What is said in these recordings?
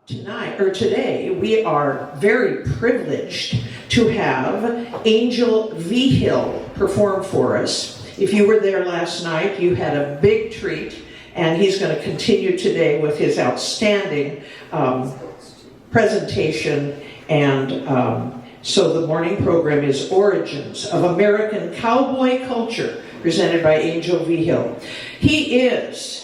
Today, we are very privileged to have Angel Vigil perform for us. If you were there last night, you had a big treat, and he's going to continue today with his outstanding presentation. And so the morning program is Origins of American Cowboy Culture, presented by Angel Vigil. He is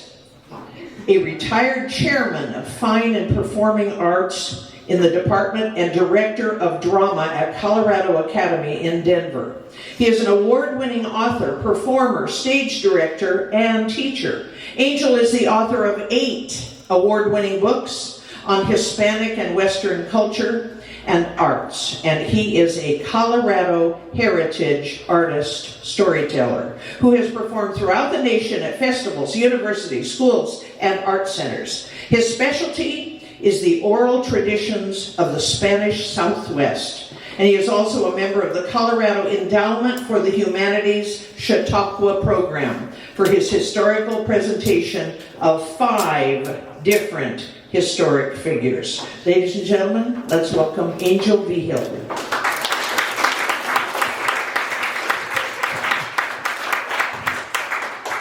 a retired chairman of Fine and Performing Arts in the Department and Director of Drama at Colorado Academy in Denver. He is an award-winning author, performer, stage director, and teacher. Angel is the author of 8 award-winning books on Hispanic and Western culture and arts, and he is a Colorado heritage artist storyteller who has performed throughout the nation at festivals, universities, schools, and art centers. His specialty is the oral traditions of the Spanish Southwest, and he is also a member of the Colorado Endowment for the Humanities Chautauqua program for his historical presentation of 5 different historic figures. Ladies and gentlemen, let's welcome Angel Vigil.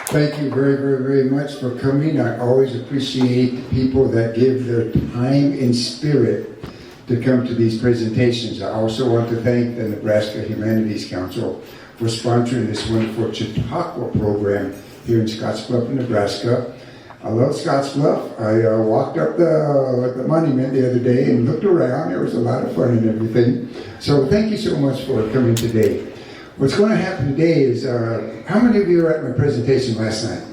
Thank you very, very, very much for coming. I always appreciate the people that give their time and spirit to come to these presentations. I also want to thank the Nebraska Humanities Council for sponsoring this wonderful Chautauqua program here in Scottsbluff, Nebraska. I love Scottsbluff. I walked up the monument the other day and looked around. There was a lot of fun and everything. So thank you so much for coming today. What's going to happen today is, how many of you were at my presentation last night?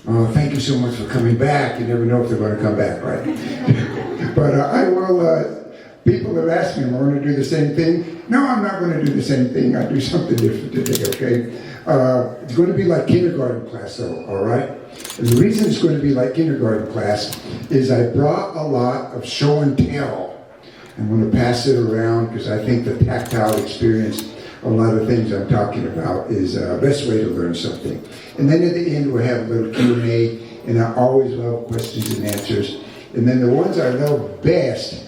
Oh, thank you so much for coming back. You never know if they're going to come back, right? But I will, people have asked me, am I going to do the same thing? No, I'm not going to do the same thing. I'll do something different today, okay? It's going to be like kindergarten class, though, all right? And the reason it's going to be like kindergarten class is I brought a lot of show and tell. I'm going to pass it around because I think the tactile experience, a lot of things I'm talking about, is the best way to learn something. And then at the end we'll have a little Q&A, and I always love questions and answers. And then the ones I love best,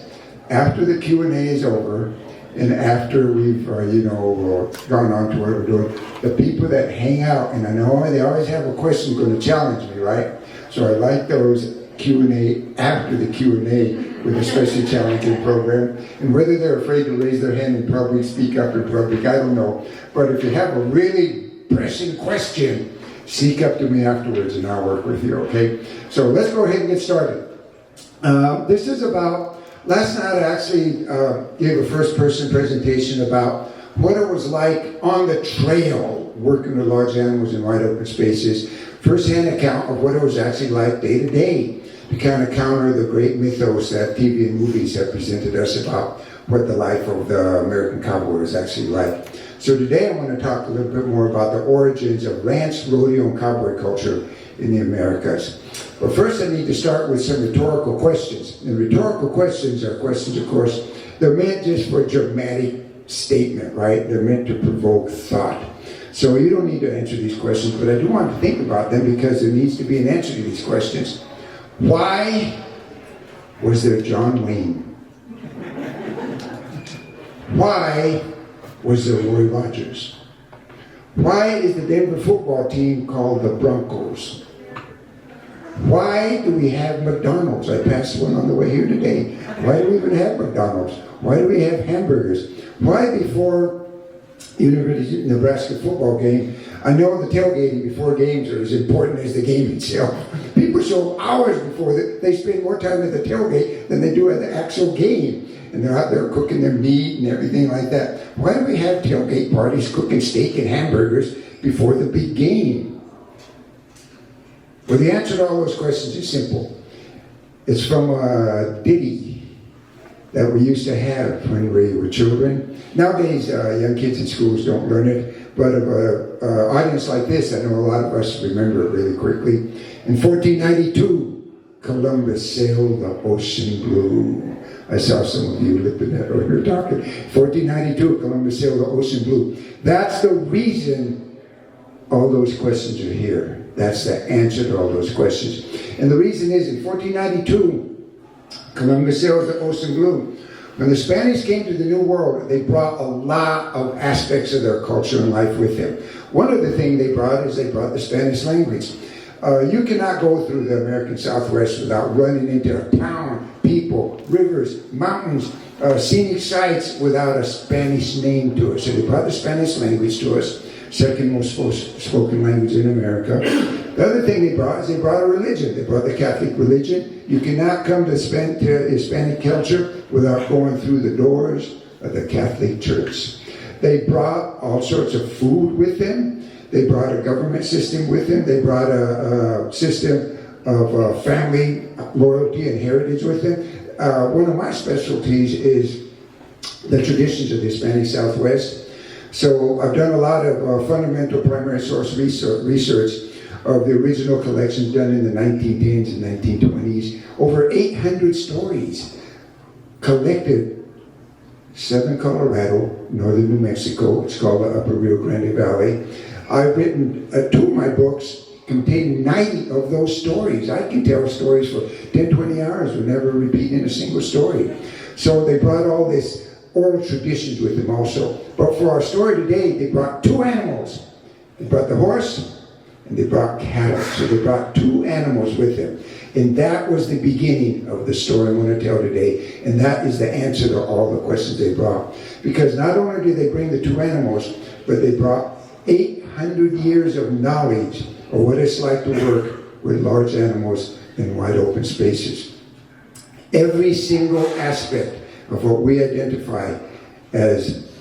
after the Q&A is over, and after we've, gone on to what we're doing, the people that hang out, and I know they always have a question going to challenge me, right? So I like those Q&A after the Q&A with a especially challenging program. And whether they're afraid to raise their hand in public, speak up in public, I don't know. But if you have a really pressing question, seek up to me afterwards and I'll work with you, okay? So let's go ahead and get started. This is about, last night I actually gave a first-person presentation about what it was like on the trail, working with large animals in wide open spaces. First-hand account of what it was actually like day to day, to kind of counter the great mythos that TV and movies have presented us about what the life of the American cowboy is actually like. So today I want to talk a little bit more about the origins of ranch, rodeo, and cowboy culture in the Americas. But first I need to start with some rhetorical questions. And rhetorical questions are questions, of course, they're meant just for a dramatic statement, right? They're meant to provoke thought. So you don't need to answer these questions, but I do want to think about them because there needs to be an answer to these questions. Why was there John Wayne? Why was there Roy Rogers? Why is the Denver football team called the Broncos? Why do we have McDonald's? I passed one on the way here today. Why do we even have McDonald's? Why do we have hamburgers? Why before University of Nebraska football game, I know the tailgating before games are as important as the game itself. People show hours before they spend more time at the tailgate than they do at the actual game. And they're out there cooking their meat and everything like that. Why do we have tailgate parties cooking steak and hamburgers before the big game? Well, the answer to all those questions is simple. It's from a ditty that we used to have when we were children. Nowadays, young kids in schools don't learn it, but of an audience like this, I know a lot of us remember it really quickly. In 1492, Columbus sailed the ocean blue. I saw some of you lipping that when we were talking. 1492, Columbus sailed the ocean blue. That's the reason all those questions are here. That's the answer to all those questions. And the reason is, in 1492, Columbus sails the ocean blue. When the Spanish came to the New World, they brought a lot of aspects of their culture and life with them. One of the things they brought is they brought the Spanish language. You cannot go through the American Southwest without running into a town, people, rivers, mountains, scenic sites without a Spanish name to it. So they brought the Spanish language to us, second most spoken language in America. The other thing they brought is they brought a religion. They brought the Catholic religion. You cannot come to Hispanic culture without going through the doors of the Catholic Church. They brought all sorts of food with them. They brought a government system with them. They brought a system of family loyalty and heritage with them. One of my specialties is the traditions of the Hispanic Southwest. So I've done a lot of fundamental primary source research of the original collections done in the 1910s and 1920s. Over 800 stories collected. Southern Colorado, northern New Mexico. It's called the Upper Rio Grande Valley. I've written 2 of my books contain 90 of those stories. I can tell stories for 10, 20 hours with never repeating a single story. So they brought all this oral traditions with them also. But for our story today, they brought 2 animals. They brought the horse and they brought cattle. So they brought 2 animals with them. And that was the beginning of the story I'm going to tell today. And that is the answer to all the questions they brought. Because not only did they bring the 2 animals, but they brought 800 years of knowledge of what it's like to work with large animals in wide open spaces. Every single aspect of what we identify as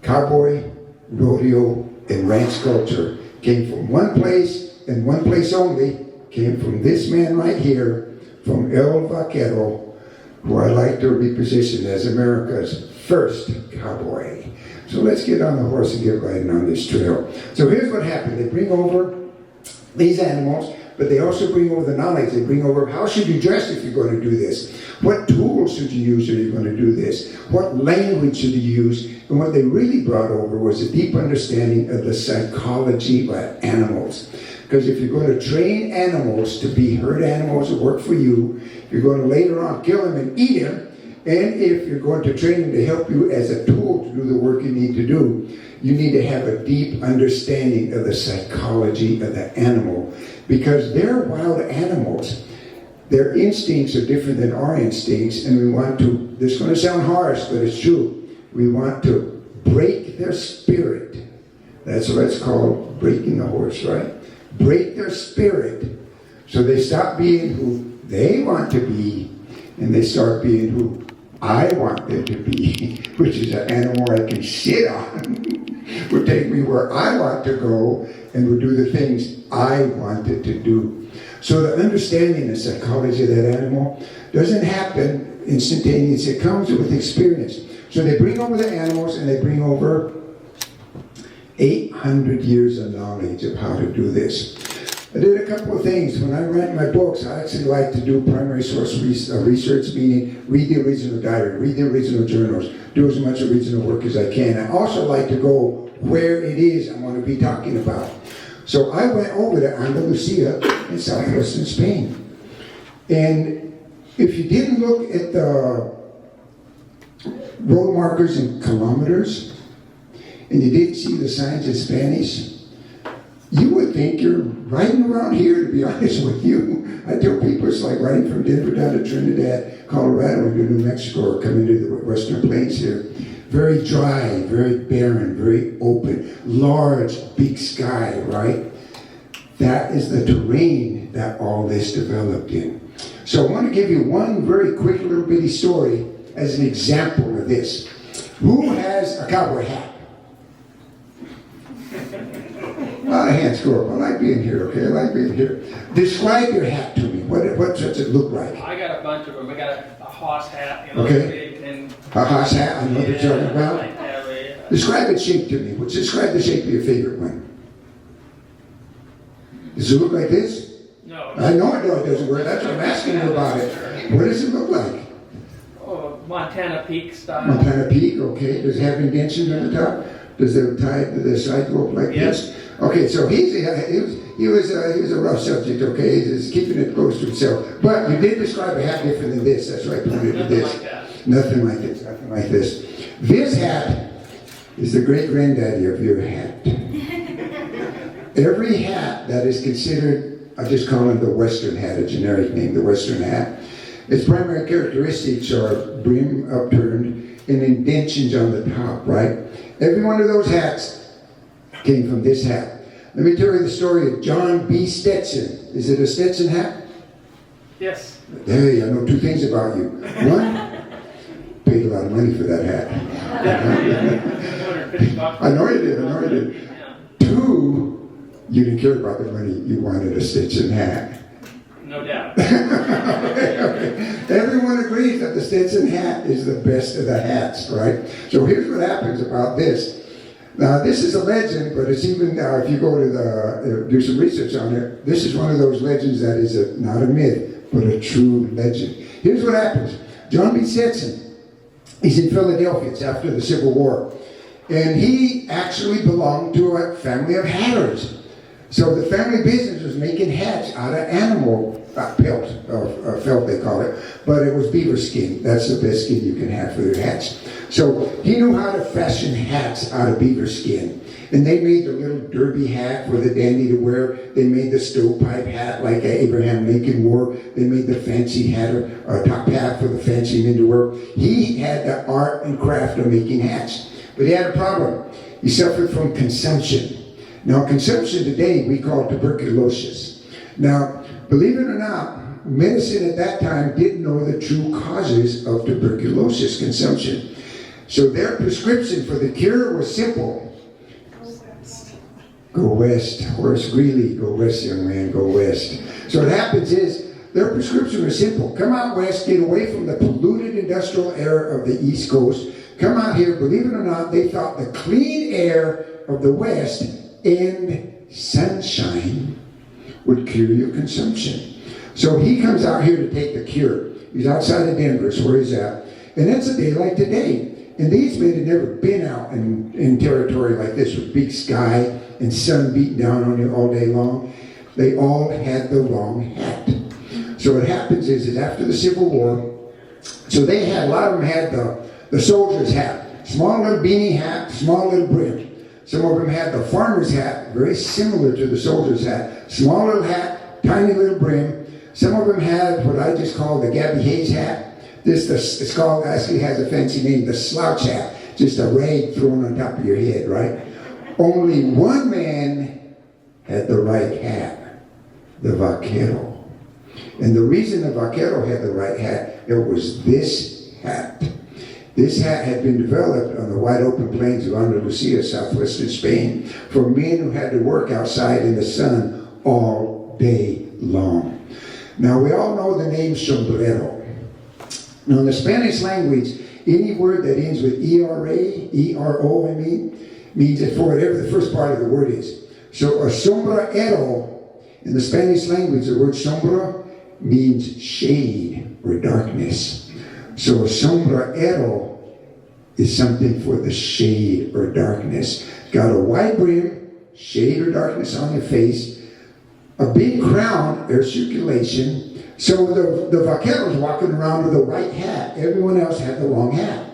cowboy, rodeo, and ranch culture came from one place and one place only. Came from this man right here, from El Vaquero, who I like to reposition as America's first cowboy. So let's get on the horse and get riding on this trail. So here's what happened. They bring over these animals, but they also bring over the knowledge. They bring over how should you dress if you're going to do this? What tools should you use if you're going to do this? What language should you use? And what they really brought over was a deep understanding of the psychology of animals. Because if you're going to train animals to be herd animals that work for you, you're going to later on kill them and eat them, and if you're going to train them to help you as a tool to do the work you need to do, you need to have a deep understanding of the psychology of the animal. Because they're wild animals. Their instincts are different than our instincts, and we want to, this is going to sound harsh, but it's true. We want to break their spirit. That's what it's called, breaking the horse, right? Break their spirit so they stop being who they want to be and they start being who I want them to be, which is an animal I can sit on, will take me where I want to go and will do the things I want it to do. So the understanding the psychology of that animal doesn't happen instantaneously. It comes with experience. So they bring over the animals and they bring over 800 years of knowledge of how to do this. I did a couple of things. When I write my books, I actually like to do primary source research, meaning read the original diary, read the original journals, do as much original work as I can. I also like to go where it is I'm going to be talking about. So I went over to Andalusia in southwestern Spain. And if you didn't look at the road markers in kilometers, and you didn't see the signs in Spanish, you would think you're riding around here, to be honest with you. I tell people it's like riding from Denver down to Trinidad, Colorado, into New Mexico, or coming to the Western Plains here. Very dry, very barren, very open, large, big sky, right? That is the terrain that all this developed in. So I want to give you one very quick little bitty story as an example of this. Who has a cowboy hat? A lot of hands go up. I like being here, okay? I like being here. Describe your hat to me. What does it look like? I got a bunch of them. I got a Haas hat, you know, okay. big and a Haas hat, I know what you're talking about. I have a, Describe its shape to me. Describe the shape of your favorite one. Does it look like this? No. I know it doesn't work. That's what I'm asking you about it. What does it look like? Oh, Montana Peak style. Montana Peak, okay. Does it have indentions on the top? Does the side go up like yes. this? Okay, so he's he was a rough subject, okay? He's keeping it close to himself. But you did describe a hat different than this. That's right, pointed to Nothing this. like that. Nothing like this, nothing like this. This hat is the great-granddaddy of your hat. Every hat that is considered, I just call it the Western hat, a generic name, the Western hat. Its primary characteristics are brim upturned and indentions on the top, right? Every one of those hats came from this hat. Let me tell you the story of John B. Stetson. Is it a Stetson hat? Yes. Hey, I know two things about you. One, paid a lot of money for that hat. $250. I know you did, I know you did. Yeah. Two, you didn't care about the money, you wanted a Stetson hat. No doubt. Okay. Everyone agrees that the Stetson hat is the best of the hats, right? So here's what happens about this. Now, this is a legend, but it's even, if you go to do some research on it, this is one of those legends that is not a myth, but a true legend. Here's what happens. John B. Stetson, he's in Philadelphia. It's after the Civil War. And he actually belonged to a family of hatters. So the family business was making hats out of animal pelt, or felt they call it, but it was beaver skin. That's the best skin you can have for your hats. So he knew how to fashion hats out of beaver skin. And they made the little derby hat for the dandy to wear. They made the stovepipe hat like Abraham Lincoln wore. They made the fancy hat or top hat for the fancy men to wear. He had the art and craft of making hats. But he had a problem. He suffered from consumption. Now, consumption today we call tuberculosis. Now, believe it or not, medicine at that time didn't know the true causes of tuberculosis consumption. So their prescription for the cure was simple. Go west. Horace Greeley, go west, young man, go west. So what happens is, their prescription was simple. Come out west, get away from the polluted industrial air of the East Coast. Come out here, believe it or not, they thought the clean air of the West and sunshine would cure your consumption. So he comes out here to take the cure. He's outside of Denver, is where he's at. And it's a day like today. And these men had never been out in territory like this with big sky and sun beating down on you all day long. They all had the wrong hat. So what happens is after the Civil War, so they had, a lot of them had the soldier's hat. Small little beanie hat, small little brim. Some of them had the farmer's hat, very similar to the soldier's hat. Small little hat, tiny little brim. Some of them had what I just call the Gabby Hayes hat. It's called, actually has a fancy name, the slouch hat. Just a rag thrown on top of your head, right? Only one man had the right hat, the vaquero. And the reason the vaquero had the right hat, it was this hat. This hat had been developed on the wide open plains of Andalusia, southwestern Spain, for men who had to work outside in the sun all day long. Now, we all know the name sombrero. Now, in the Spanish language, any word that ends with ERA, E-R-O, means it for whatever the first part of the word is. So, a sombrero, in the Spanish language, the word sombra means shade or darkness. So a sombrero is something for the shade or darkness. Got a wide brim, shade or darkness on your face, a big crown, air circulation. So the vaqueros walking around with the right hat. Everyone else had the wrong hat.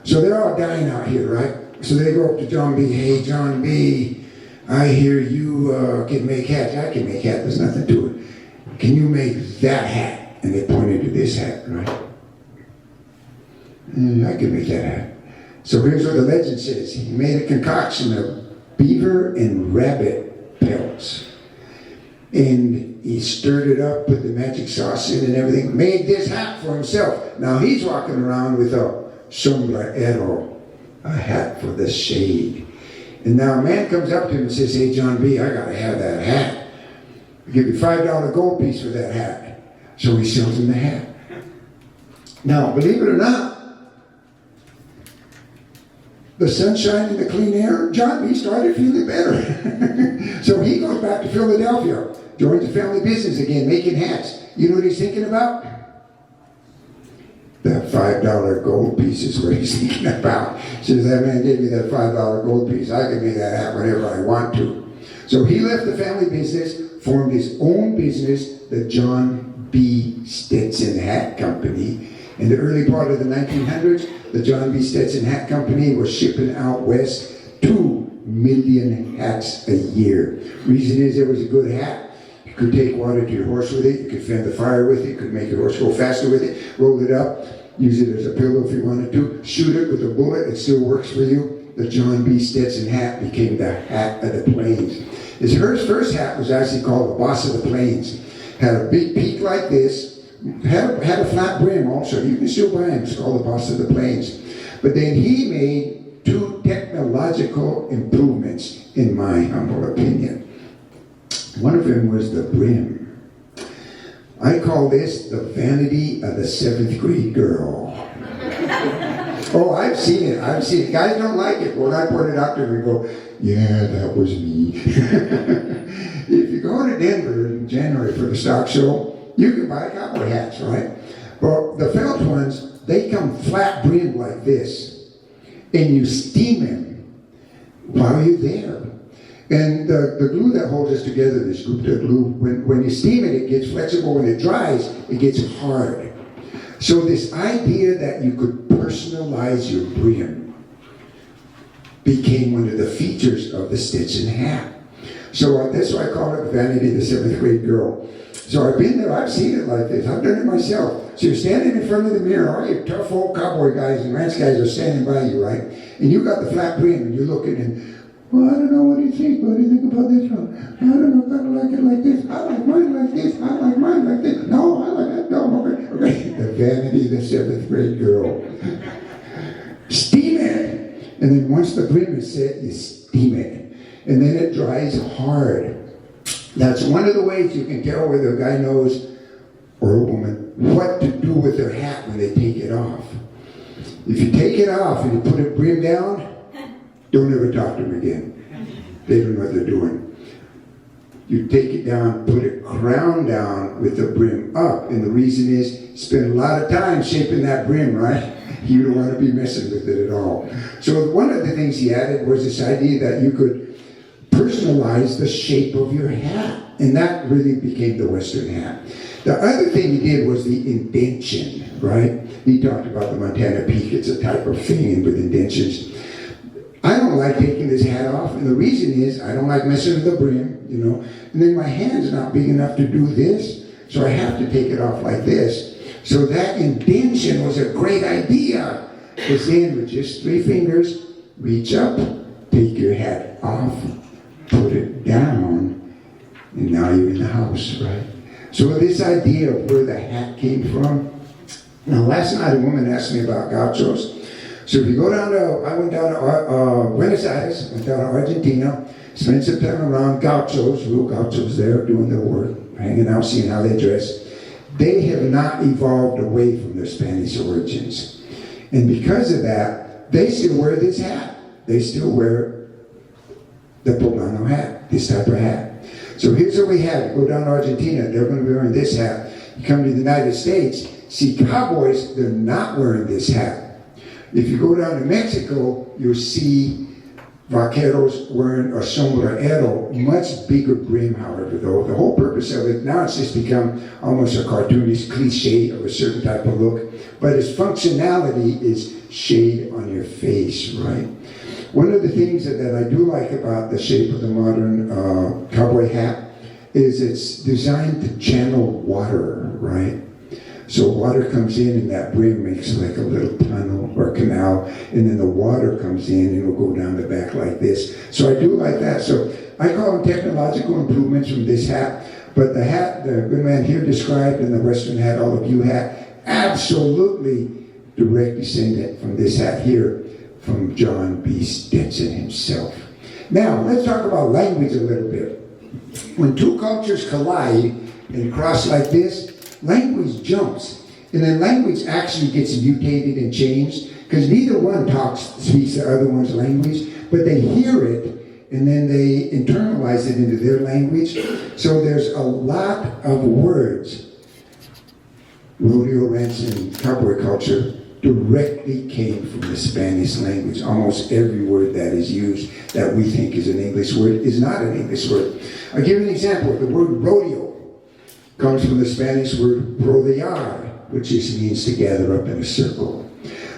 So they're all dying out here, right? So they go up to John B. Hey, John B., I hear you can make hats. I can make hats. There's nothing to it. Can you make that hat? And they pointed to this hat, right? I can make that hat. So here's what the legend says. He made a concoction of beaver and rabbit pelts. And he stirred it up, put the magic sauce in and everything, made this hat for himself. Now he's walking around with a sombrero, a hat for the shade. And now a man comes up to him and says, hey, John B., I gotta have that hat. I'll give you $5 gold piece for that hat. So he sells him the hat. Now, believe it or not, the sunshine and the clean air, John B. started feeling better. So he goes back to Philadelphia, joins the family business again, making hats. You know what he's thinking about? That $5 gold piece is what he's thinking about. Says, that man gave me that $5 gold piece. I can make that hat whenever I want to. So he left the family business, formed his own business, the John B. Stetson Hat Company. In the early part of the 1900s, the John B. Stetson Hat Company was shipping out west 2 million hats a year. Reason is, it was a good hat. You could take water to your horse with it, you could fend the fire with it, you could make your horse go faster with it, roll it up, use it as a pillow if you wanted to, shoot it with a bullet, it still works for you. The John B. Stetson hat became the hat of the plains. His first hat was actually called the Boss of the Plains. Had a big peak like this, had a flat brim also. You can still buy him, it's called the Boss of the Plains. But then he made 2 technological improvements, in my humble opinion. One of them was the brim. I call this the vanity of the 7th grade girl. Oh, I've seen it. Guys don't like it. When I point it out to them, they go, yeah, that was me. If you go to Denver in January for the stock show, you can buy cowboy hats, right? But the felt ones, they come flat brimmed like this. And you steam them while you're there. And the glue that holds us together, this group glue, when you steam it, it gets flexible. When it dries, it gets hard. So this idea that you could personalize your brim became one of the features of the Stetson hat. So that's why I call it vanity of the 7th grade girl. So I've been there, I've seen it like this, I've done it myself. So you're standing in front of the mirror, all your tough old cowboy guys and ranch guys are standing by you, right? And you got the flat brim and you're looking and, well, I don't know, what do you think? What do you think about this one? I don't know if I like it like this. I like mine like this. I like mine like this. No, I like that. No, okay. The vanity of the 7th grade girl. Steam it. And then once the brim is set, you steam it. And then it dries hard. That's one of the ways you can tell whether a guy knows, or a woman, what to do with their hat when they take it off. If you take it off and you put it brim down, don't ever talk to them again. They don't know what they're doing. You take it down, put it crown down with the brim up. And the reason is, spend a lot of time shaping that brim, right? You don't want to be messing with it at all. So one of the things he added was this idea that you could personalize the shape of your hat. And that really became the Western hat. The other thing he did was the indention, right? He talked about the Montana Peak. It's a type of thing with indentions. I don't like taking this hat off, and the reason is I don't like messing with the brim, you know. And then my hand's not big enough to do this, so I have to take it off like this. So that indention was a great idea. Because then with just 3 fingers, reach up, take your hat off, put it down, and now you're in the house, right? So this idea of where the hat came from. Now last night a woman asked me about gauchos. So if you go down to, I went down to Buenos Aires, went down to Argentina, spent some time around gauchos, real gauchos there doing their work, hanging out, seeing how they dress. They have not evolved away from their Spanish origins. And because of that, they still wear this hat. They still wear the poblano hat, this type of hat. So here's what we have. You go down to Argentina, they're going to be wearing this hat. You come to the United States, see cowboys, they're not wearing this hat. If you go down to Mexico, you'll see vaqueros wearing a sombrero, much bigger brim, however, though. The whole purpose of it, now it's just become almost a cartoonish cliche of a certain type of look, but its functionality is shade on your face, right? One of the things that I do like about the shape of the modern cowboy hat is it's designed to channel water, right? So water comes in and that brim makes like a little tunnel or canal, and then the water comes in and it'll go down the back like this. So I do like that. So I call them technological improvements from this hat, but the hat the good man here described and the Western hat, all of you hat, absolutely direct descendant from this hat here, from John B. Stetson himself. Now, let's talk about language a little bit. When 2 cultures collide and cross like this, language jumps, and then language actually gets mutated and changed because neither one speaks the other one's language, but they hear it and then they internalize it into their language. So there's a lot of words. Rodeo, ranch, and cowboy culture directly came from the Spanish language. Almost every word that is used that we think is an English word is not an English word. I'll give you an example. The word rodeo comes from the Spanish word rodear, which just means to gather up in a circle.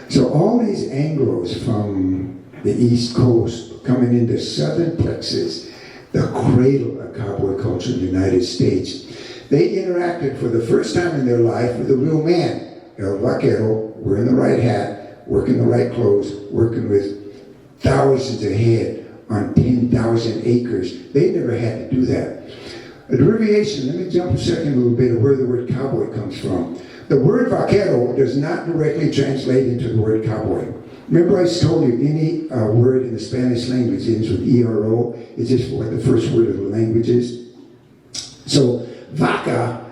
So all these Anglos from the East Coast coming into southern Texas, the cradle of cowboy culture in the United States, they interacted for the first time in their life with a real man, El Vaquero, wearing the right hat, working the right clothes, working with thousands of head on 10,000 acres. They never had to do that. A derivation, let me jump a second a little bit of where the word cowboy comes from. The word vaquero does not directly translate into the word cowboy. Remember I told you any word in the Spanish language ends with ERO. It's just what the first word of the language is. So vaca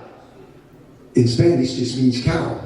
in Spanish just means cow.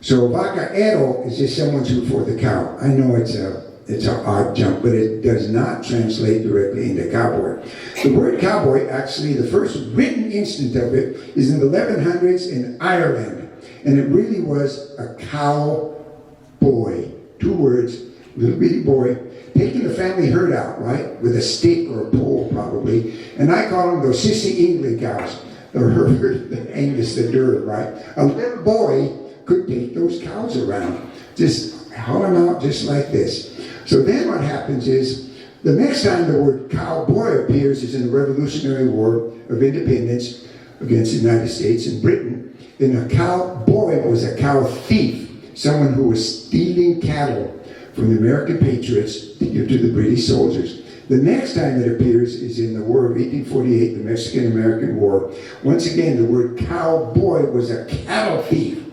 So vaquero is just someone who's for the cow. I know it's an odd jump, but it does not translate directly into cowboy. The word cowboy, actually, the first written instant of it is in the 1100s in Ireland. And it really was a cowboy. 2 words, little bitty boy, taking the family herd out, right? With a stick or a pole, probably. And I call them those sissy English cows. The herd, the Angus, the dirt, right? A little boy could take those cows around. Just haul them out just like this. So then what happens is, the next time the word cowboy appears is in the Revolutionary War of Independence against the United States and Britain. And a cowboy was a cow thief, someone who was stealing cattle from the American patriots to give to the British soldiers. The next time it appears is in the War of 1848, the Mexican-American War. Once again, the word cowboy was a cattle thief.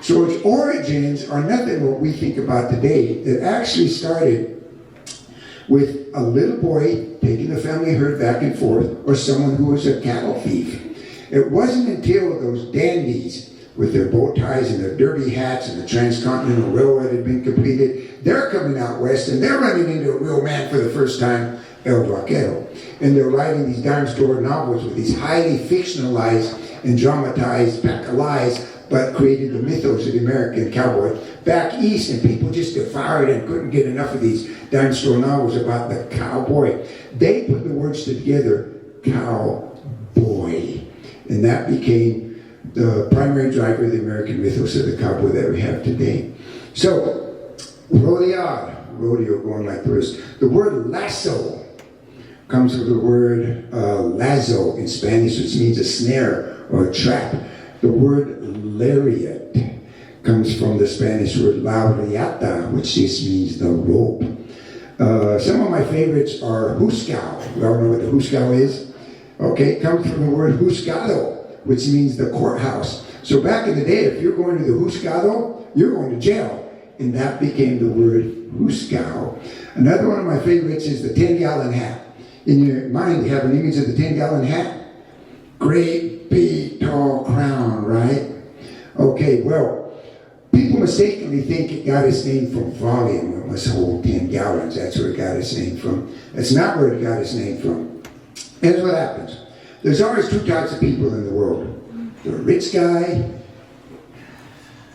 So its origins are nothing what we think about today. It actually started with a little boy taking the family herd back and forth, or someone who was a cattle thief. It wasn't until those dandies with their bow ties and their derby hats and the Transcontinental Railroad had been completed, they're coming out west and they're running into a real man for the first time, El Vaquero. And they're writing these dime store novels with these highly fictionalized and dramatized pack of lies, but created the mythos of the American cowboy back east, and people just devoured and couldn't get enough of these dime store novels about the cowboy. They put the words together, cowboy, and that became the primary driver of the American mythos of the cowboy that we have today. So, rodeo going like this. The word lasso comes from the word lazo in Spanish, which means a snare or a trap. The word lariat comes from the Spanish word lariata, which just means the rope. Some of my favorites are juzgao. You all know what the juzgao is? Okay, it comes from the word juzgado, which means the courthouse. So back in the day, if you're going to the juzgado, you're going to jail. And that became the word juzgao. Another one of my favorites is the 10-gallon hat. In your mind, you have an image of the 10-gallon hat? Great, big, tall crown, right? Okay, well, people mistakenly think it got its name from volume. It must hold 10 gallons. That's where it got its name from. That's not where it got its name from. Here's what happens. There's always 2 types of people in the world. The rich guy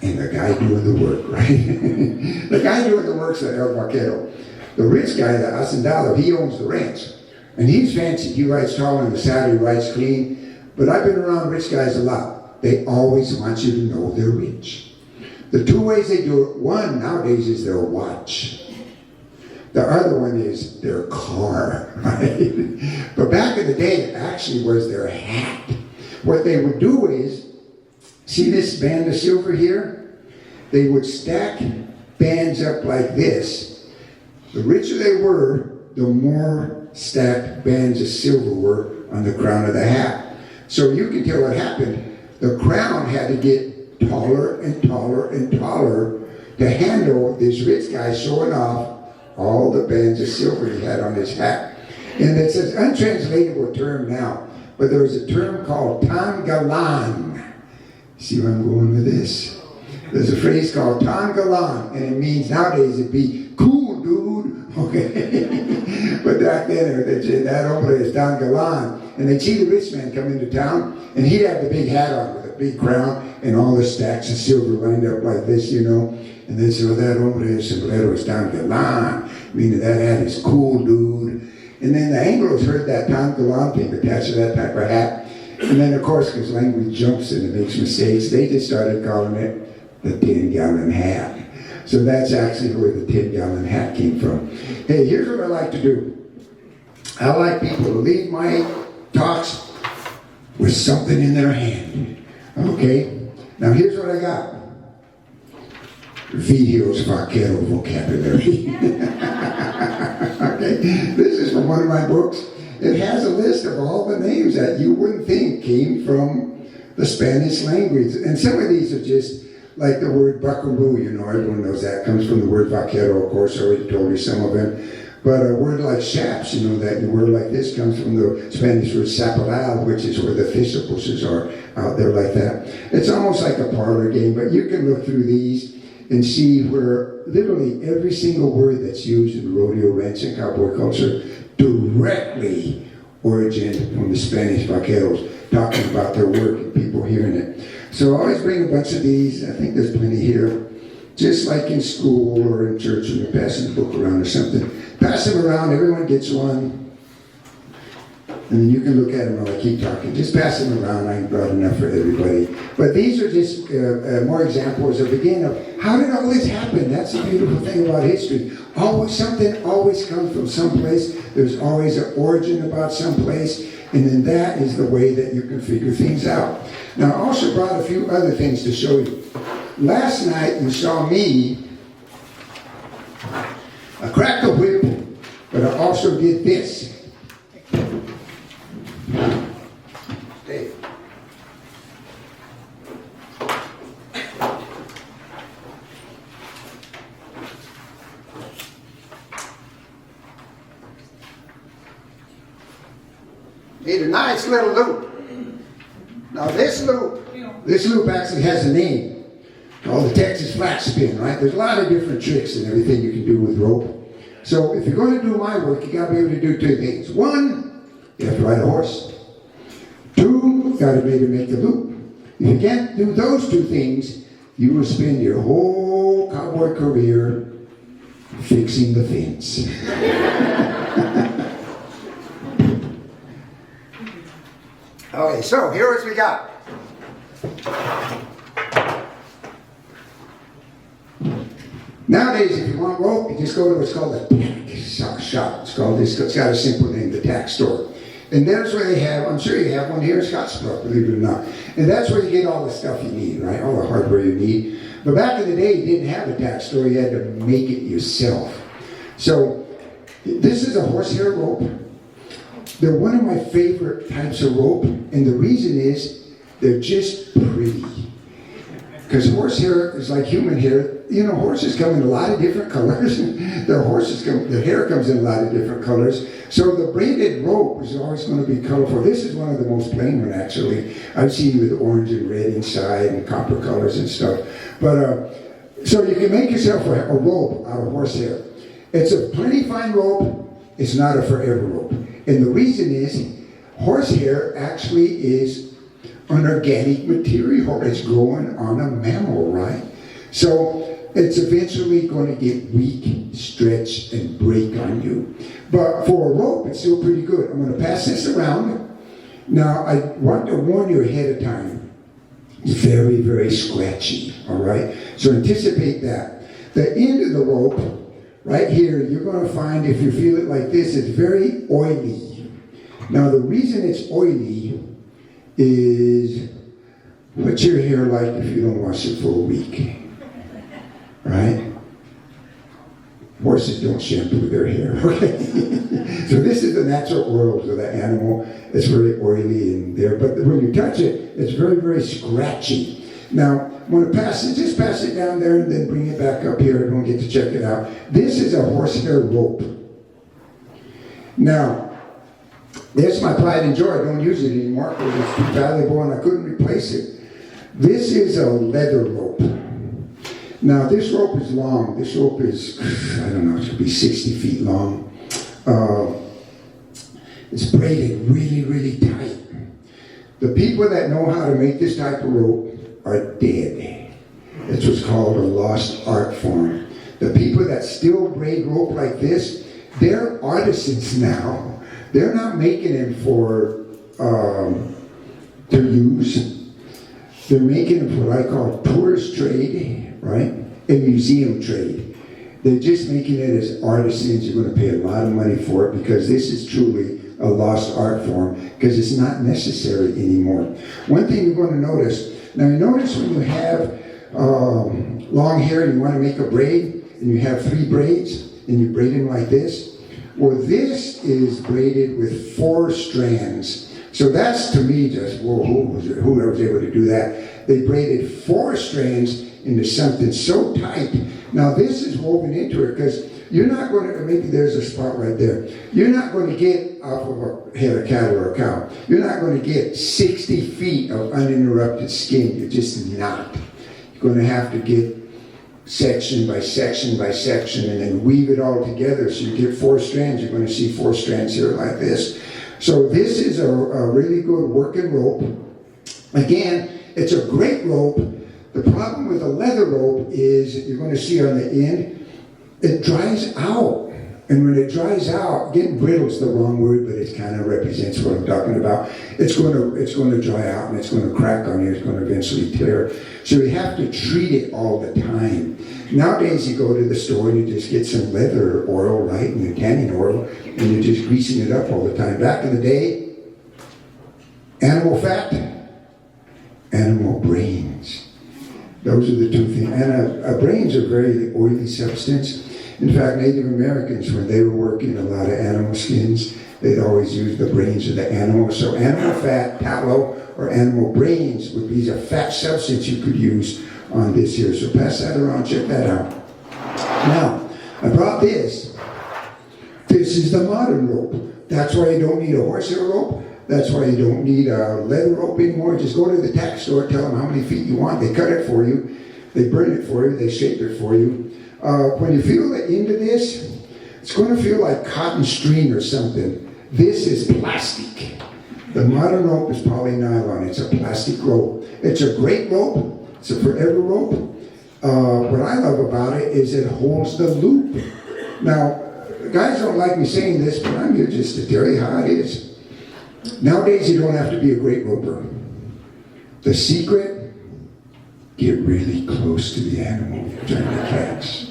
and the guy doing the work, right? The guy doing the work's the El Vaquero. The rich guy, the hacendado, he owns the ranch. And he's fancy. He writes tall on the side, he writes clean. But I've been around rich guys a lot. They always want you to know they're rich. The 2 ways they do it, one nowadays is their watch. The other one is their car, right? But back in the day, it actually was their hat. What they would do is, see this band of silver here? They would stack bands up like this. The richer they were, the more stacked bands of silver were on the crown of the hat. So you can tell what happened. The crown had to get taller and taller and taller to handle this rich guy showing off all the bands of silver he had on his hat. And it's an untranslatable term now, but there was a term called tangalan. See where I'm going with this? There's a phrase called tangalan, and it means nowadays it'd be cool, dude. Okay. But back then, they'd say that hombre is tangalan. And they'd see the rich man come into town, and he'd have the big hat on with a big crown and all the stacks of silver lined up like this, you know. And they say, oh, that hombre sombrero es tan galán, meaning that hat is cool, dude. And then the Anglos heard that tan galán thing attached to that type of hat. And then, of course, because language jumps and it makes mistakes, they just started calling it the 10-gallon hat. So that's actually where the 10-gallon hat came from. Hey, here's what I like to do. I like people to leave my talks with something in their hand. Okay? Now here's what I got. Vigil's Vaquero vocabulary. Okay? This is from one of my books. It has a list of all the names that you wouldn't think came from the Spanish language. And some of these are just like the word buckaroo, you know, everyone knows that. Comes from the word vaquero, of course, I already told you some of them. But a word like chaps, you know, that the word like this comes from the Spanish word chaparral, which is where the fish bushes are out there like that. It's almost like a parlor game, but you can look through these and see where literally every single word that's used in the rodeo, ranch, and cowboy culture directly originated from the Spanish vaqueros, talking about their work and people hearing it. So I always bring a bunch of these. I think there's plenty here. Just like in school or in church when you're passing the book around or something. Pass them around, everyone gets one. And then you can look at them while I keep talking. Just pass them around, I ain't brought enough for everybody. But these are just more examples of, again, of how did all this happen? That's the beautiful thing about history. Something always comes from someplace. There's always an origin about someplace. And then that is the way that you can figure things out. Now, I also brought a few other things to show you. Last night, you saw me. I cracked the whip, but I also did this. Hey. Made a nice little loop. Now this loop actually has a name. Called the Texas flat spin, right? There's a lot of different tricks and everything you can do with rope. So if you're going to do my work, you got to be able to do two things. One, you have to ride a horse. Two, you got to be able to make the loop. If you can't do those two things, you will spend your whole cowboy career fixing the fence. Okay, so here's what we got. Nowadays, if you want rope, you just go to what's called a tack shop. It's got a simple name, the tack store. And that's where they have, I'm sure you have one here in Scottsbluff, believe it or not. And that's where you get all the stuff you need, right? All the hardware you need. But back in the day, you didn't have a tack store. You had to make it yourself. So this is a horsehair rope. They're one of my favorite types of rope. And the reason is they're just pretty. Because horsehair is like human hair. You know, horses come in a lot of different colors. Their hair comes in a lot of different colors. So the braided rope is always going to be colorful. This is one of the most plain one, actually. I've seen with orange and red inside and copper colors and stuff. But so you can make yourself a rope out of horsehair. It's a plenty fine rope. It's not a forever rope. And the reason is horsehair actually is an organic material. It's growing on a mammal, right? So it's eventually going to get weak, stretch, and break on you. But for a rope, it's still pretty good. I'm going to pass this around. Now, I want to warn you ahead of time. It's very, very scratchy, all right? So anticipate that. The end of the rope, right here, you're going to find, if you feel it like this, it's very oily. Now, the reason it's oily is, what's your hair like if you don't wash it for a week? Right? Horses don't shampoo their hair, okay? So this is the natural oils of the animal. It's very oily in there, but when you touch it, it's very, very scratchy. Now, I'm going to just pass it down there and then bring it back up here. Everyone get to check it out. This is a horsehair rope. Now, there's my pride and joy. I don't use it anymore because it's too valuable and I couldn't replace it. This is a leather rope. Now, this rope is long. This rope is, I don't know, it should be 60 feet long. It's braided really, really tight. The people that know how to make this type of rope are dead. It's what's called a lost art form. The people that still braid rope like this, they're artisans now. They're not making them for to use. They're making them for what I call tourist trade, right? And museum trade. They're just making it as artisans. You're going to pay a lot of money for it because this is truly a lost art form because it's not necessary anymore. One thing you're going to notice, now you notice when you have long hair and you want to make a braid and you have 3 braids and you braid them like this. Well, this is braided with 4 strands. So that's to me just, whoa, who was able to do that? They braided 4 strands into something so tight. Now this is woven into it because you're not going to, maybe there's a spot right there. You're not going to get off of a head of cattle or a cow. You're not going to get 60 feet of uninterrupted skin. You're just not. You're going to have to get section by section by section and then weave it all together. So you get 4 strands. You're going to see 4 strands here like this. So this is a really good working rope. Again, it's a great rope. The problem with a leather rope is you're going to see on the end, it dries out. And when it dries out, getting brittle is the wrong word, but it kind of represents what I'm talking about. It's going to dry out and it's going to crack on you. It's going to eventually tear. So you have to treat it all the time. Nowadays, you go to the store and you just get some leather oil, right, and your tanning oil, and you're just greasing it up all the time. Back in the day, animal fat, animal brains. Those are the 2 things. And brains are a very oily substance. In fact, Native Americans, when they were working a lot of animal skins, they'd always use the brains of the animal. So animal fat, tallow, or animal brains would be a fat substance you could use on this here. So pass that around, check that out. Now, I brought this. This is the modern rope. That's why you don't need a horsehair rope. That's why you don't need a leather rope anymore. Just go to the tack store, tell them how many feet you want. They cut it for you. They burn it for you. They shape it for you. When you feel the end of this, it's going to feel like cotton string or something. This is plastic. The modern rope is polynylon. It's a plastic rope. It's a great rope. It's a forever rope. What I love about it is it holds the loop. Now, guys don't like me saying this, but I'm here just to tell you how it is. Nowadays, you don't have to be a great roper. The secret, get really close to the animal you're trying to catch.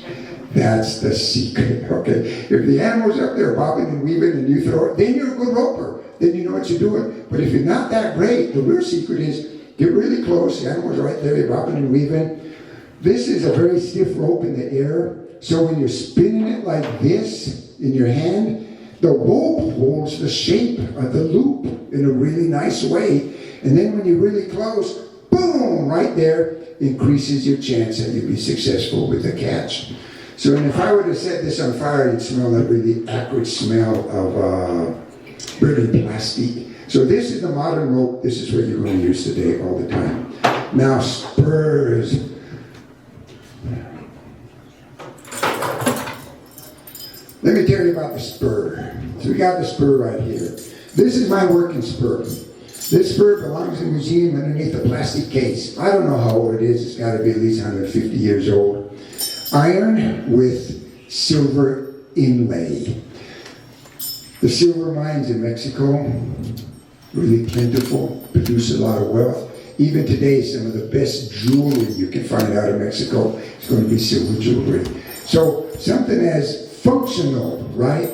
That's the secret, okay? If the animal's up there bobbing and weaving and you throw it, then you're a good roper. Then you know what you're doing. But if you're not that great, the real secret is get really close. The animal's right there, you're bobbing and weaving. This is a very stiff rope in the air. So when you're spinning it like this in your hand, the rope holds the shape of the loop in a really nice way. And then when you're really close, boom, right there, increases your chance that you'll be successful with the catch. So and if I were to set this on fire, it'd smell that really acrid smell of burning plastic. So this is the modern rope. This is what you're going to use today all the time. Now spurs. Let me tell you about the spur. So we got the spur right here. This is my working spur. This spur belongs in a museum underneath a plastic case. I don't know how old it is. It's got to be at least 150 years old. Iron with silver inlay. The silver mines in Mexico, really plentiful, produce a lot of wealth. Even today, some of the best jewelry you can find out of Mexico is going to be silver jewelry. So something as functional, right,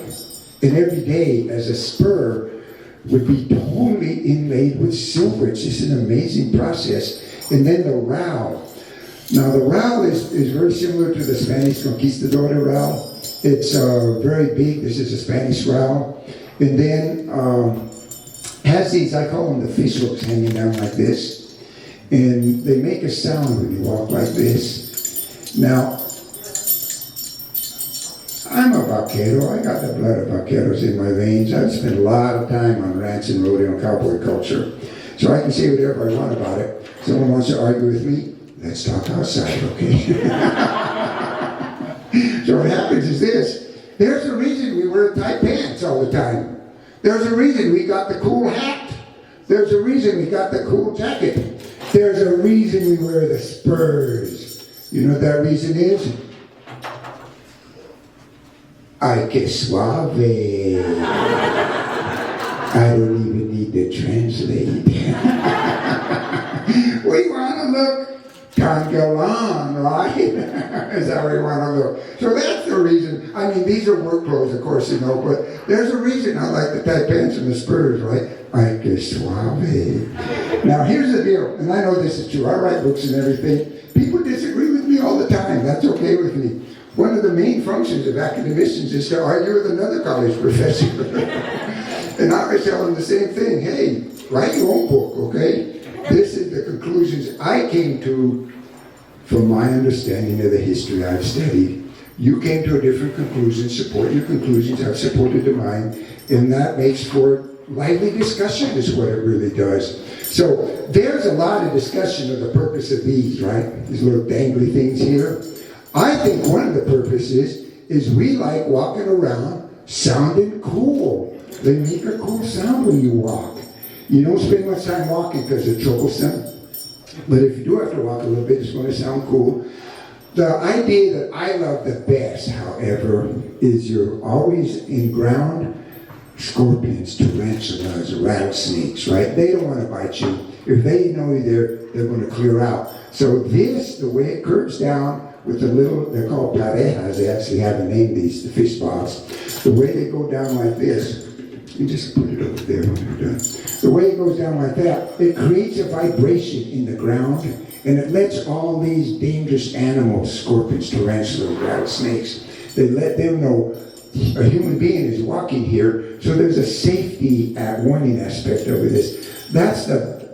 and every day as a spur would be totally inlaid with silver. It's just an amazing process. And then the rowel. Now the rowel is very similar to the Spanish conquistador rowel. It's very big. This is a Spanish rowel. And then has these, I call them the fish hooks, hanging down like this. And they make a sound when you walk like this. Now, I'm a vaquero. I got the blood of vaqueros in my veins. I've spent a lot of time on ranch and rodeo and cowboy culture. So I can say whatever I want about it. Someone wants to argue with me, let's talk outside, okay? So what happens is this. There's a reason we wear tight pants all the time. There's a reason we got the cool hat. There's a reason we got the cool jacket. There's a reason we wear the spurs. You know what that reason is? Ay, que suave. I don't even need to translate. We want to look tangalan, right? Is how we want to look. So that's the reason. I mean, these are work clothes, of course, you know, but there's a reason I like the tight pants and the spurs, right? Ay, que suave. Now, here's the deal, and I know this is true. I write books and everything. People disagree with me all the time. That's okay with me. One of the main functions of academicians is to argue with another college professor. And I always tell them the same thing. Hey, write your own book, okay? This is the conclusions I came to from my understanding of the history I've studied. You came to a different conclusion. Support your conclusions. I've supported mine. And that makes for lively discussion is what it really does. So there's a lot of discussion of the purpose of these, right? These little dangly things here. I think one of the purposes is we like walking around sounding cool. They make a cool sound when you walk. You don't spend much time walking because it's troublesome. But if you do have to walk a little bit, it's going to sound cool. The idea that I love the best, however, is you're always in ground. Scorpions, tarantulas, rattlesnakes, right? They don't want to bite you. If they know you're there, they're going to clear out. So this, the way it curves down with the little, they're called parejas. They actually have a name, these, the fish box. The way they go down like this, you just put it over there when you're done. The way it goes down like that, it creates a vibration in the ground, and it lets all these dangerous animals, scorpions, tarantulas, rattlesnakes, they let them know a human being is walking here, so there's a safety warning aspect over this. That's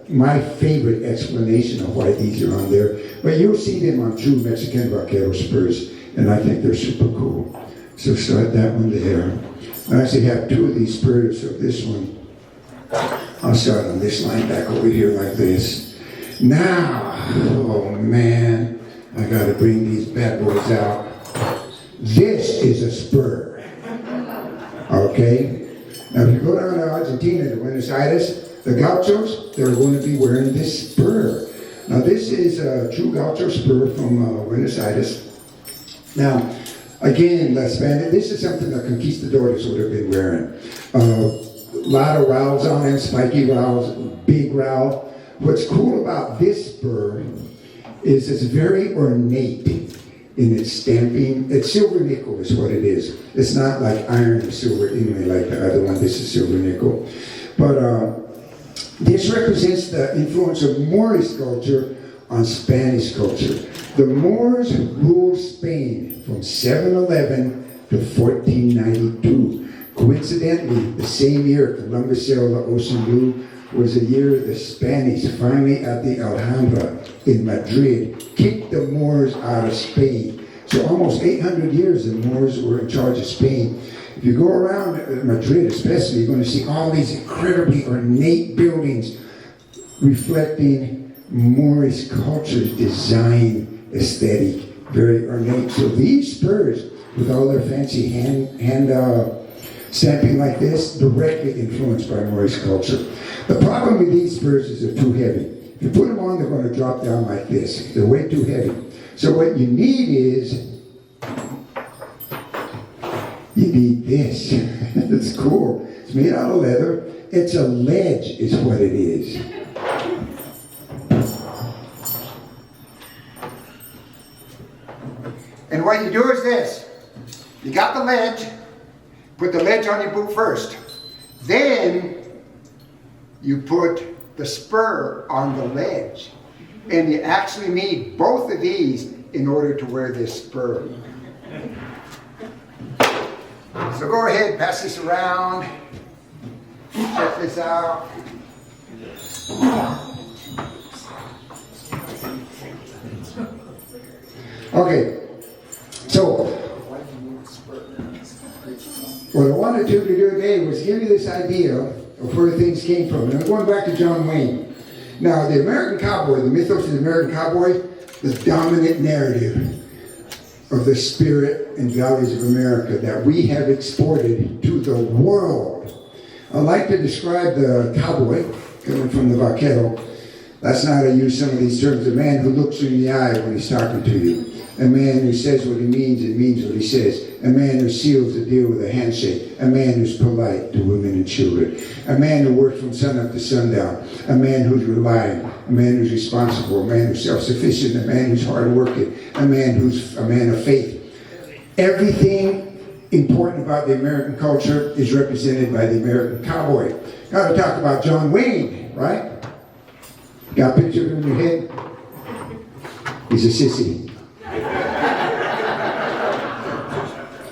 my favorite explanation of why these are on there. But you'll see them on true Mexican vaquero spurs, and I think they're super cool. So start that one there. I actually have two of these spurs, so this one, I'll start on this line back over here like this. Now, oh man, I gotta bring these bad boys out. This is a spur. Okay? Now if you go down to Argentina, to Buenos Aires, the gauchos, they're going to be wearing this spur. Now this is a true gaucho spur from Buenos Aires. Now, again, this is something the conquistadores would have been wearing. A lot of rowels on it, spiky rowels, big rowel. What's cool about this spur is it's very ornate in its stamping. It's silver nickel is what it is. It's not like iron or silver anyway like the other one. This is silver nickel. But this represents the influence of Moorish culture on Spanish culture. The Moors ruled Spain from 711 to 1492. Coincidentally, the same year Columbus sailed the ocean blue was the year the Spanish finally at the Alhambra in Madrid kicked the Moors out of Spain. So almost 800 years the Moors were in charge of Spain. If you go around Madrid especially, you're going to see all these incredibly ornate buildings reflecting Moorish culture's design aesthetic, very ornate. So these spurs, with all their fancy hand stamping like this, directly influenced by Moorish culture. The problem with these spurs is they're too heavy. If you put them on, they're going to drop down like this. They're way too heavy. So what you need is, you need this. It's cool. It's made out of leather. It's a ledge is what it is. And what you do is this. You got the ledge. Put the ledge on your boot first. Then you put the spur on the ledge. And you actually need both of these in order to wear this spur. So go ahead, pass this around. Check this out. Okay, so what I wanted to do today was give you this idea of where things came from. And I'm going back to John Wayne. Now, the American cowboy, the mythos of the American cowboy, the dominant narrative of the spirit and values of America that we have exported to the world. I like to describe the cowboy, coming from the vaquero, That's not how I use some of these terms. A man who looks you in the eye when he's talking to you. A man who says what he means and means what he says. A man who seals the deal with a handshake. A man who's polite to women and children. A man who works from sunup to sundown. A man who's reliable. A man who's responsible. A man who's self-sufficient. A man who's hard-working. A man who's a man of faith. Everything important about the American culture is represented by the American cowboy. Now to talk about John Wayne, right? Got a picture of him in your head? He's a sissy.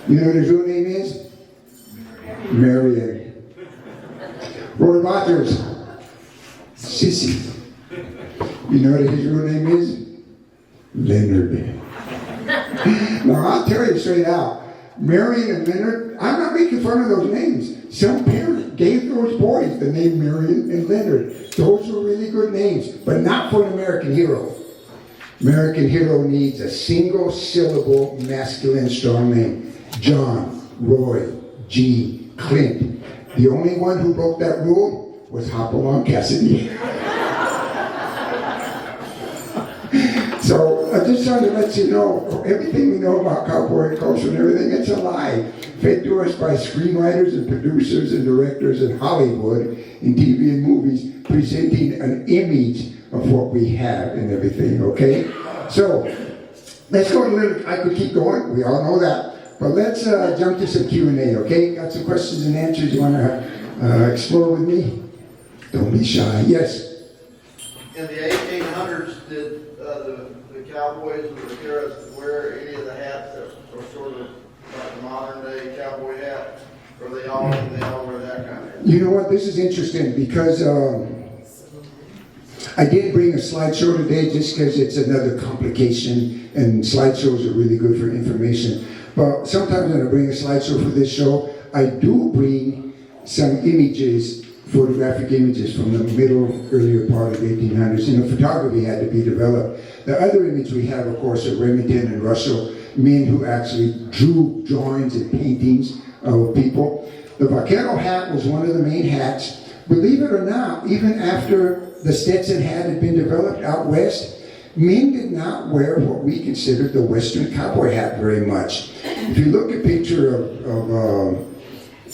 You know what his real name is? Marion. Roy Rogers. Sissy. You know what his real name is? Leonard. Now I'll tell you straight out, Marion and Leonard, I'm not making fun of those names. Some parent gave those boys the name Marion and Leonard. Those are really good names, but not for an American hero. American hero needs a single syllable masculine strong name. John, Roy, G, Clint. The only one who broke that rule was Hopalong Cassidy. So I just trying to let you know, everything we know about cowboy culture and everything, it's a lie. Fed to us by screenwriters and producers and directors in Hollywood, in TV and movies, presenting an image of what we have and everything, okay? So, let's go a little, I could keep going, we all know that. But let's jump to some Q&A, okay? Got some questions and answers you want to explore with me? Don't be shy. Yes? In the 1800s, did the cowboys or the heroes wear any of the hats that were sort of like the modern day cowboy hat? Or they all wear that kind of hat? You know what? This is interesting because I didn't bring a slideshow today just because it's another complication and slideshows are really good for information. But sometimes when I bring a slideshow for this show, I do bring some images, photographic images from the earlier part of the 1800s. You know, photography had to be developed. The other image we have, of course, are Remington and Russell, men who actually drew drawings and paintings of people. The vaquero hat was one of the main hats. Believe it or not, even after the Stetson hat had been developed out west, men did not wear what we considered the Western cowboy hat very much. If you look at a picture of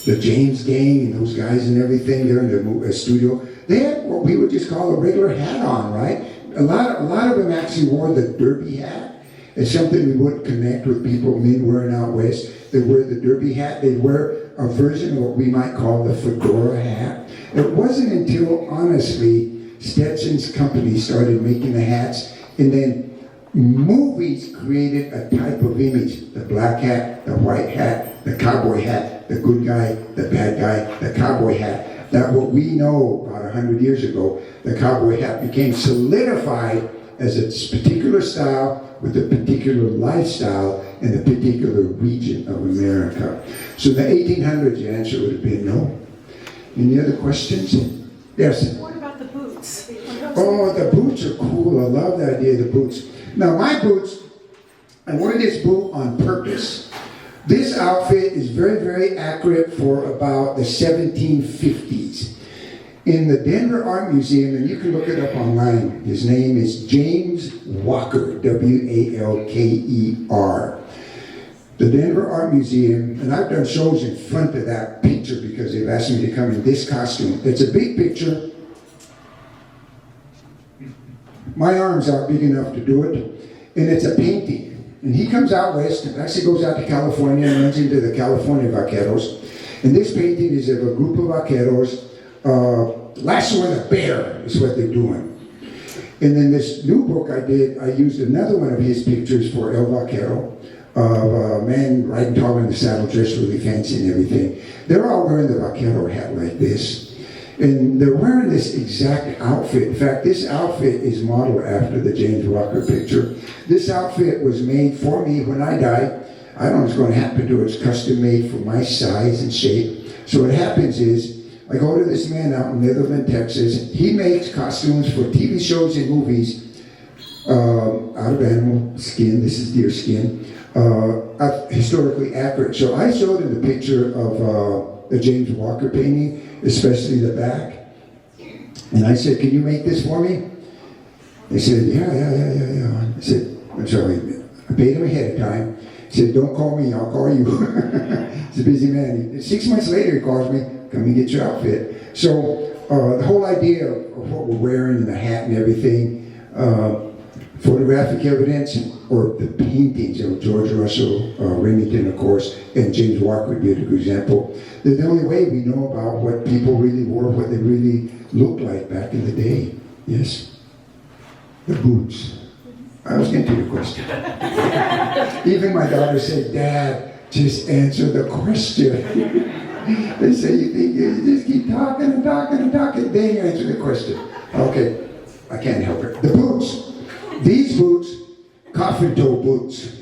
the James Gang and those guys and everything there in the studio, they had what we would just call a regular hat on, right? A lot of them actually wore the derby hat. It's something we wouldn't connect with people, men wearing out west. They wear the derby hat. They wear a version of what we might call the fedora hat. It wasn't until, honestly, Stetson's company started making the hats, and then movies created a type of image. The black hat, the white hat, the cowboy hat, the good guy, the bad guy, the cowboy hat. That what we know about 100 years ago, the cowboy hat became solidified as a particular style with a particular lifestyle in a particular region of America. So in the 1800s, the answer would have been no. Any other questions? Yes? What about the boots? Oh, the boots are cool. I love the idea of the boots. Now, my boots, I wore this boot on purpose. This outfit is very, very accurate for about the 1750s. In the Denver Art Museum, and you can look it up online, his name is James Walker, W-A-L-K-E-R. The Denver Art Museum, and I've done shows in front of that picture because they've asked me to come in this costume. It's a big picture. My arms aren't big enough to do it, and it's a painting. And he comes out west, and actually goes out to California and runs into the California vaqueros. And this painting is of a group of vaqueros lassoing a bear is what they're doing. And then this new book I did, I used another one of his pictures for El Vaquero, of a man riding tall in the saddle, dressed really fancy and everything. They're all wearing the vaquero hat like this. And they're wearing this exact outfit. In fact, this outfit is modeled after the James Walker picture. This outfit was made for me when I died. I don't know what's going to happen to it. It's custom made for my size and shape. So what happens is, I go to this man out in Netherland, Texas. He makes costumes for TV shows and movies out of animal skin. This is deer skin. Historically accurate. So I showed him the picture of the James Walker painting, especially the back. And I said, can you make this for me? They said, yeah. I said, I'm sorry. I paid him ahead of time. He said, don't call me, I'll call you. He's a busy man. 6 months later, he calls me, come and get your outfit. So the whole idea of what we're wearing and the hat and everything, photographic evidence, or the paintings of George Russell, Remington, of course, and James Walker would be a good example. They're the only way we know about what people really wore, what they really looked like back in the day. Yes? The boots. I was getting to the question. Even my daughter said, Dad, just answer the question. They say you think you just keep talking and talking and talking, then you answer the question. Okay, I can't help it. The boots. These boots, coffin toe boots.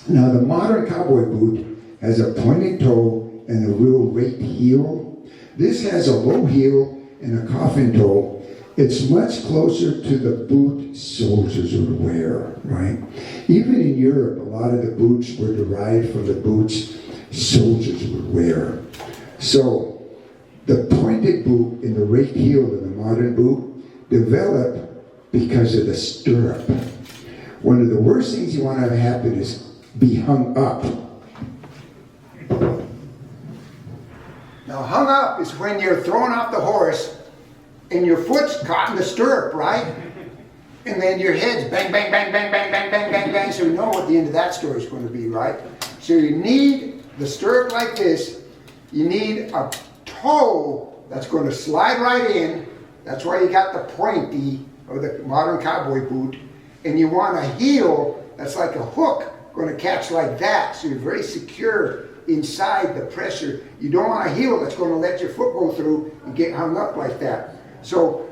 Now the modern cowboy boot has a pointed toe and a real rake heel. This has a low heel and a coffin toe. It's much closer to the boot soldiers would wear, right? Even in Europe, a lot of the boots were derived from the boots soldiers would wear. So the pointed boot and the rake heel of the modern boot developed because of the stirrup. One of the worst things you want to have happen is be hung up. Now hung up is when you're thrown off the horse and your foot's caught in the stirrup, right? And then your head's bang, bang, bang, bang, bang, bang, bang, bang, bang, so you know what the end of that story is going to be, right? So you need the stirrup like this. You need a toe that's going to slide right in. That's why you got the pointy, or the modern cowboy boot. And you want a heel that's like a hook, going to catch like that, so you're very secure inside the pressure. You don't want a heel that's going to let your foot go through and get hung up like that. So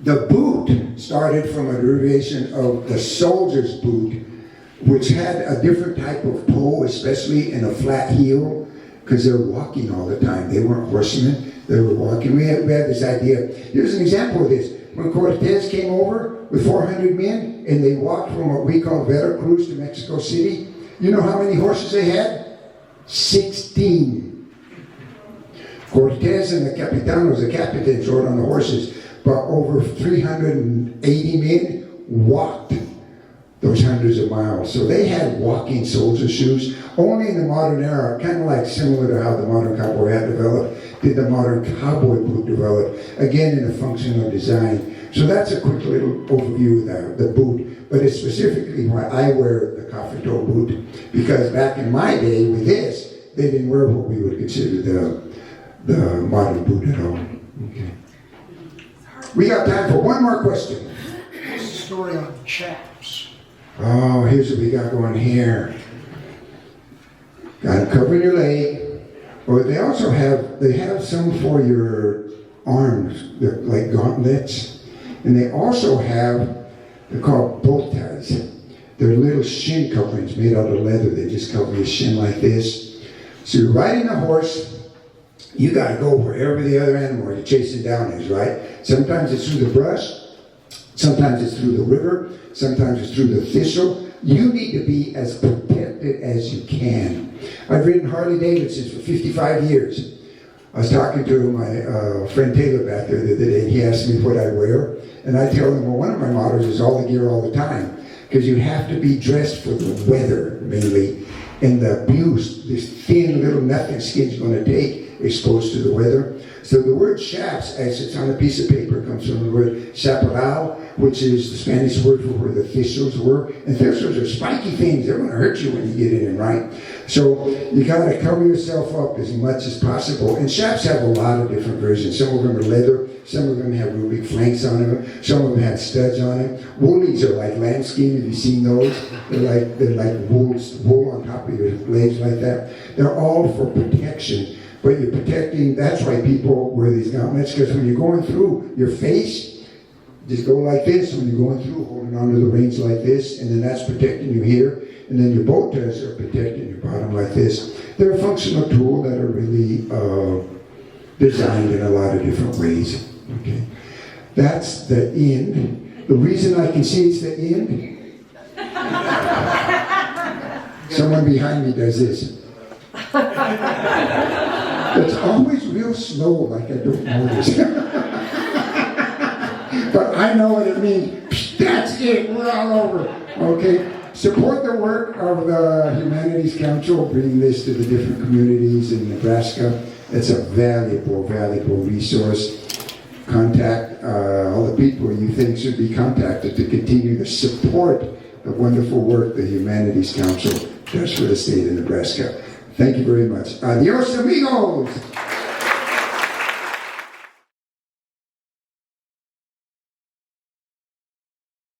the boot started from a derivation of the soldier's boot, which had a different type of toe, especially in a flat heel, because they're walking all the time. They weren't horsemen, they were walking. We had this idea. Here's an example of this. When Cortez came over with 400 men, and they walked from what we call Veracruz to Mexico City, you know how many horses they had? 16. Cortez and the Capitanos, the captains, rode on the horses, but over 380 men walked those hundreds of miles. So they had walking soldier shoes. Only in the modern era, kind of like similar to how the modern cowboy hat developed, did the modern cowboy boot develop, again in a functional design. So that's a quick little overview of the boot, but it's specifically why I wear the coffin toe boot, because back in my day with this, they didn't wear what we would consider the modern boot at all. Okay. We got time for one more question. What's the story on chaps? Oh, here's what we got going here. Got to cover your leg. Or they also have some for your arms, they're like gauntlets. And they also have, they're called botas. They're little shin coverings made out of leather. They just cover your shin like this. So you're riding a horse, you got to go wherever the other animal you're chasing down is, right? Sometimes it's through the brush, sometimes it's through the river, sometimes it's through the thistle. You need to be as protected as you can. I've ridden Harley Davidsons for 55 years. I was talking to my friend Taylor back there the other day, and he asked me what I wear. And I tell him, well, one of my mottos is all the gear all the time. Because you have to be dressed for the weather, mainly. And the abuse, this thin little nothing skin's going to take exposed to the weather. So the word chaps, as it's on a piece of paper, comes from the word chaparral, which is the Spanish word for where the thistles were. And thistles are spiky things. They're going to hurt you when you get in them, right? So you got to cover yourself up as much as possible. And chaps have a lot of different versions. Some of them are leather. Some of them have real big flanks on them. Some of them have studs on them. Woolies are like lambskin. Have you seen those? They're like wool on top of your legs like that. They're all for protection. But you're protecting, that's why people wear these gauntlets, because when you're going through your face, just go like this. When you're going through, holding onto the reins like this, and then that's protecting you here. And then your botas are protecting your bottom like this. They're a functional tool that are really designed in a lot of different ways. Okay, that's the end. The reason I can see it's the end, someone behind me does this. It's always real slow, like I don't notice. But I know what it means. That's it. We're all over. Okay. Support the work of the Humanities Council, bringing this to the different communities in Nebraska. It's a valuable, valuable resource. Contact all the people you think should be contacted to continue to support the wonderful work the Humanities Council does for the state of Nebraska. Thank you very much. Adios, amigos!